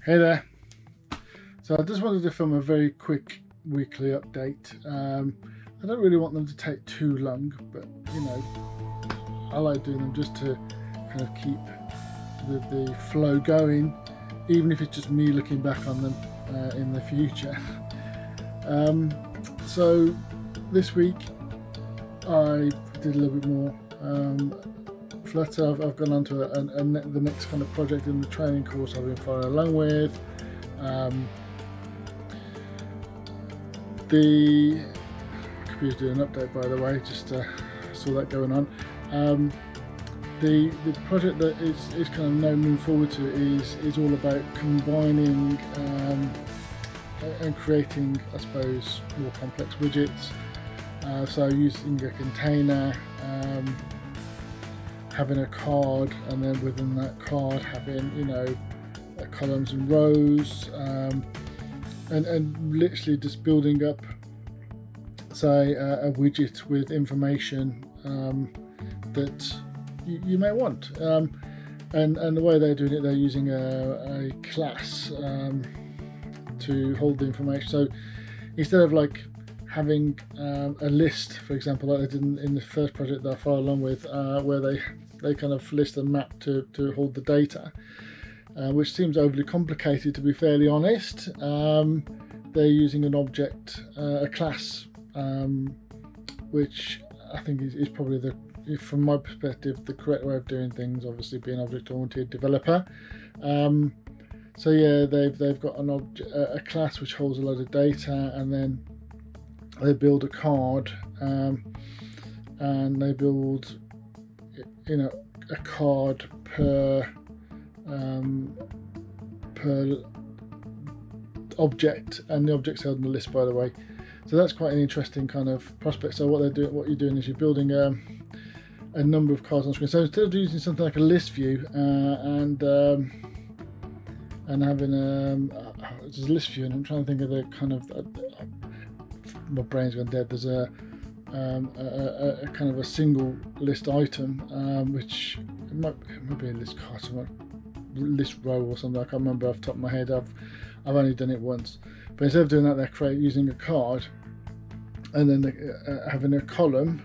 Hey there. So I just wanted to film a very quick weekly update. I don't really want them to take too long, but you know, I like doing them just to kind of keep the flow going, even if it's just me looking back on them in the future. So this week I did a little bit more Flutter. I've gone on to the next kind of project in the training course I've been following along with. The computer's doing an update, by the way, just saw that going on. The project that is kind of now moving forward to is all about combining and creating, I suppose, more complex widgets. So using a container, having a card, and then within that card having, you know, columns and rows, and literally just building up, say, a widget with information that you may want. And the way they're doing it, they're using a class to hold the information. So instead of like having a list, for example, like they did in the first project that I followed along with, where they kind of list a map to hold the data, which seems overly complicated, to be fairly honest. They're using an object, a class, which I think is probably from my perspective, the correct way of doing things, obviously being object-oriented developer. So yeah, they've got a class which holds a lot of data, and then they build a card, and they build, you know, a card per object, and the object's held in the list, by the way. So that's quite an interesting kind of prospect. So what you're doing is you're building a number of cards on screen. So instead of using something like a list view and having there's a list view, and I'm trying to think of the kind of my brain's gone dead. There's a kind of a single list item, which it might be a list card, somewhere, list row or something. I can't remember off the top of my head. I've only done it once, but instead of doing that, they're using a card, and then having a column,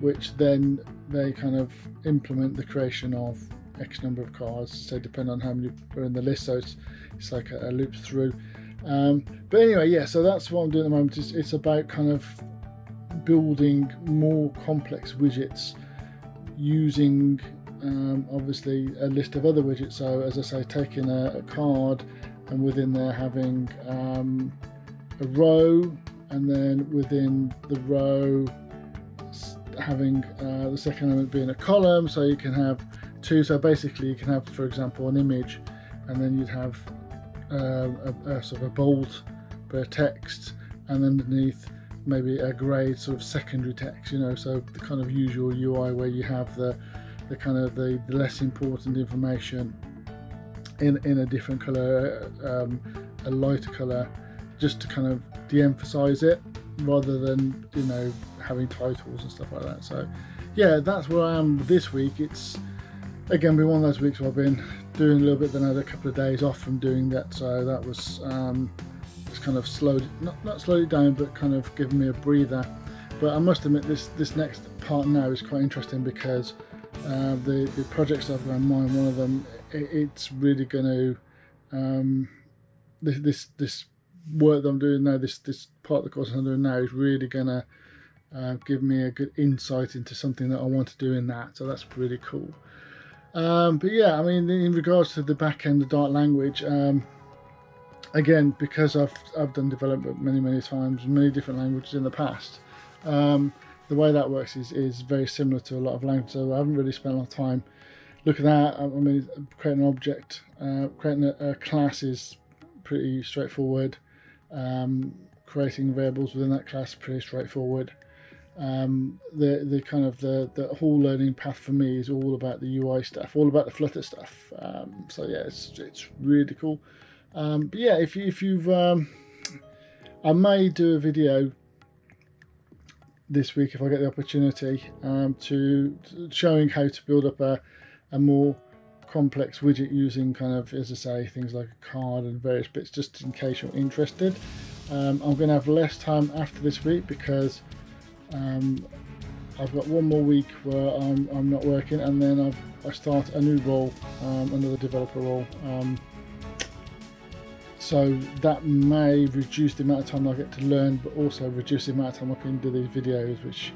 which then they kind of implement the creation of X number of cards, so depending on how many are in the list. So it's like a loop through. But anyway, yeah. So that's what I'm doing at the moment. It's about kind of building more complex widgets using obviously a list of other widgets. So as I say, taking a card, and within there having a row, and then within the row having the second element being a column, so you can have two. So basically you can have, for example, an image, and then you'd have a sort of a bold bit of text, and underneath maybe a grade sort of secondary text, you know, so the kind of usual UI where you have the kind of the less important information in a different color, a lighter color, just to kind of de-emphasize it, rather than, you know, having titles and stuff like that. So yeah, that's where I am this week. It's again been one of those weeks where I've been doing a little bit, then I had a couple of days off from doing that, so that was it's kind of slowed, not slowed it down, but kind of given me a breather. But I must admit, this next part now is quite interesting, because the projects I've got in mind, one of them, it's really going to this work that I'm doing now, this part of the course I'm doing now, is really going to give me a good insight into something that I want to do in that. So that's really cool. But yeah, I mean, in regards to the back end of Dart language, again, because I've done development many times, many different languages in the past, the way that works is very similar to a lot of languages. So I haven't really spent a lot of time looking at that. I mean, creating an object, creating a class is pretty straightforward. Creating variables within that class, pretty straightforward. The kind of the whole learning path for me is all about the UI stuff, all about the Flutter stuff. So yeah, it's really cool. But yeah, if you've I may do a video this week if I get the opportunity, to showing how to build up a more complex widget using kind of, as I say, things like a card and various bits, just in case you're interested. I'm going to have less time after this week because I've got one more week where I'm not working, and then I start a new role, another developer role. So that may reduce the amount of time I get to learn, but also reduce the amount of time I can do these videos, which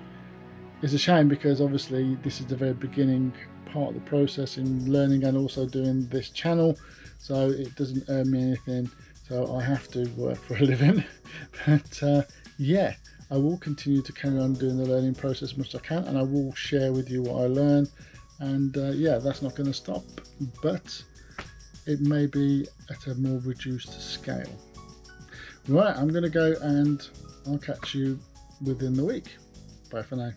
is a shame because obviously this is the very beginning part of the process in learning and also doing this channel, so it doesn't earn me anything, so I have to work for a living. But yeah, I will continue to carry on doing the learning process as much as I can, and I will share with you what I learn, and yeah, that's not going to stop, but it may be at a more reduced scale. Right, I'm going to go, and I'll catch you within the week. Bye for now.